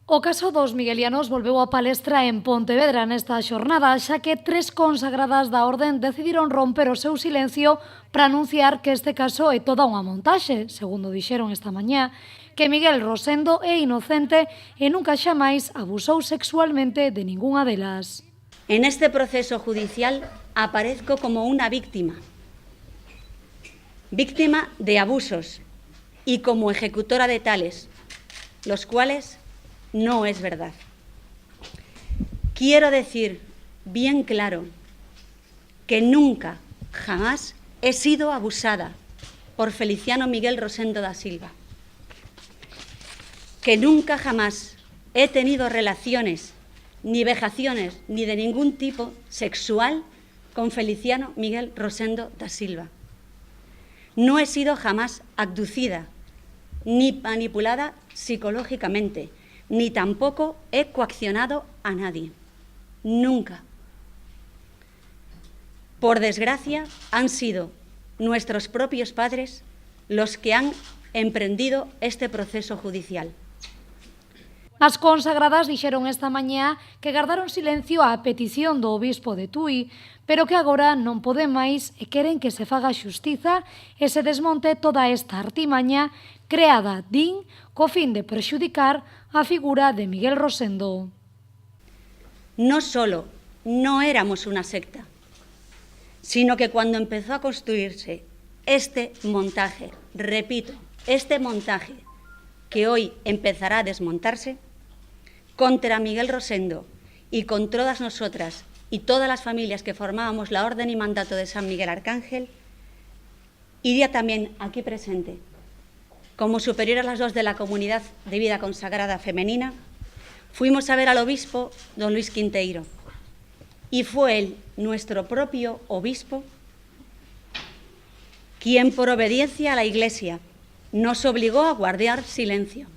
O caso dos miguelianos volveu a palestra en Pontevedra nesta xornada, xa que 3 consagradas da orden decidiron romper o seu silencio para anunciar que este caso é toda unha montaxe, segundo dixeron esta mañá, que Miguel Rosendo é inocente e nunca xamais abusou sexualmente de ningunha delas. En este proceso judicial aparezco como una víctima de abusos y como ejecutora de tales, los cuales no es verdad. Quiero decir bien claro que nunca, jamás he sido abusada por Feliciano Miguel Rosendo da Silva, que nunca jamás he tenido relaciones, ni vejaciones, ni de ningún tipo sexual con Feliciano Miguel Rosendo da Silva. No he sido jamás abducida, ni manipulada psicológicamente, ni tampoco he coaccionado a nadie. Nunca. Por desgracia, han sido nuestros propios padres los que han emprendido este proceso judicial. As consagradas dixeron esta mañá que gardaron silencio á petición do obispo de Tui, pero que agora non poden máis e queren que se faga xustiza e se desmonte toda esta artimaña creada, din, co fin de prexudicar a figura de Miguel Rosendo. No solo no éramos una secta, sino que cuando empezó a construirse este montaje, repito, este montaje que hoy empezará a desmontarse, contra Miguel Rosendo y con todas nosotras y todas las familias que formábamos la Orden y Mandato de San Miguel Arcángel, iría también aquí presente, como superior a las dos de la Comunidad de Vida Consagrada Femenina, fuimos a ver al obispo don Luis Quinteiro, y fue él, nuestro propio obispo, quien por obediencia a la Iglesia nos obligó a guardar silencio.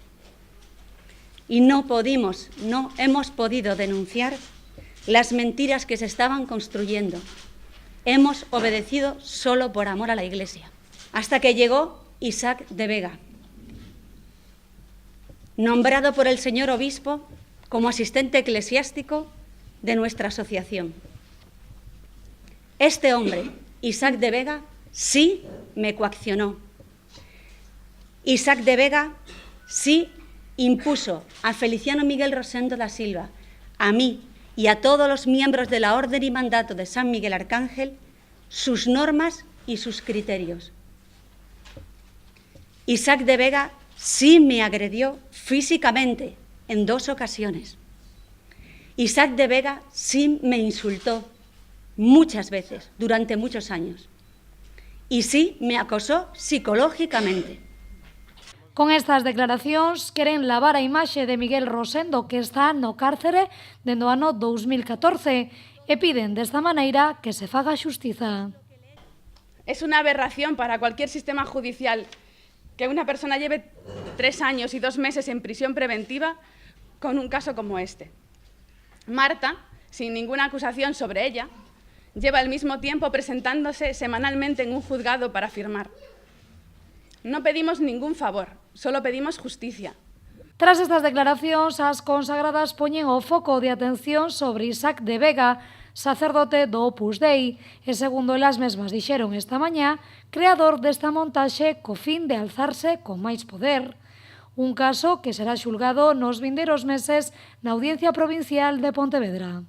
Y no hemos podido denunciar las mentiras que se estaban construyendo. Hemos obedecido solo por amor a la Iglesia. Hasta que llegó Isaac de Vega, nombrado por el señor obispo como asistente eclesiástico de nuestra asociación. Este hombre, Isaac de Vega, sí me coaccionó. Isaac de Vega sí impuso a Feliciano Miguel Rosendo da Silva, a mí y a todos los miembros de la Orden y Mandato de San Miguel Arcángel, sus normas y sus criterios. Isaac de Vega sí me agredió físicamente en 2 ocasiones. Isaac de Vega sí me insultó muchas veces, durante muchos años. Y sí me acosó psicológicamente. Con estas declaracións queren lavar a imaxe de Miguel Rosendo, que está no cárcere dende o ano 2014, e piden desta maneira que se faga xustiza. Es una aberración para cualquier sistema judicial que una persona lleve 3 años y 2 meses en prisión preventiva con un caso como este. Marta, sin ninguna acusación sobre ella, lleva el mismo tiempo presentándose semanalmente en un juzgado para firmar. No pedimos ningún favor, solo pedimos justicia. Tras estas declaracións, as consagradas poñen o foco de atención sobre Isaac de Vega, sacerdote do Opus Dei, e segundo elas mesmas dixeron esta mañá, creador desta montaxe co fin de alzarse con máis poder. Un caso que será xulgado nos vindeiros meses na Audiencia Provincial de Pontevedra.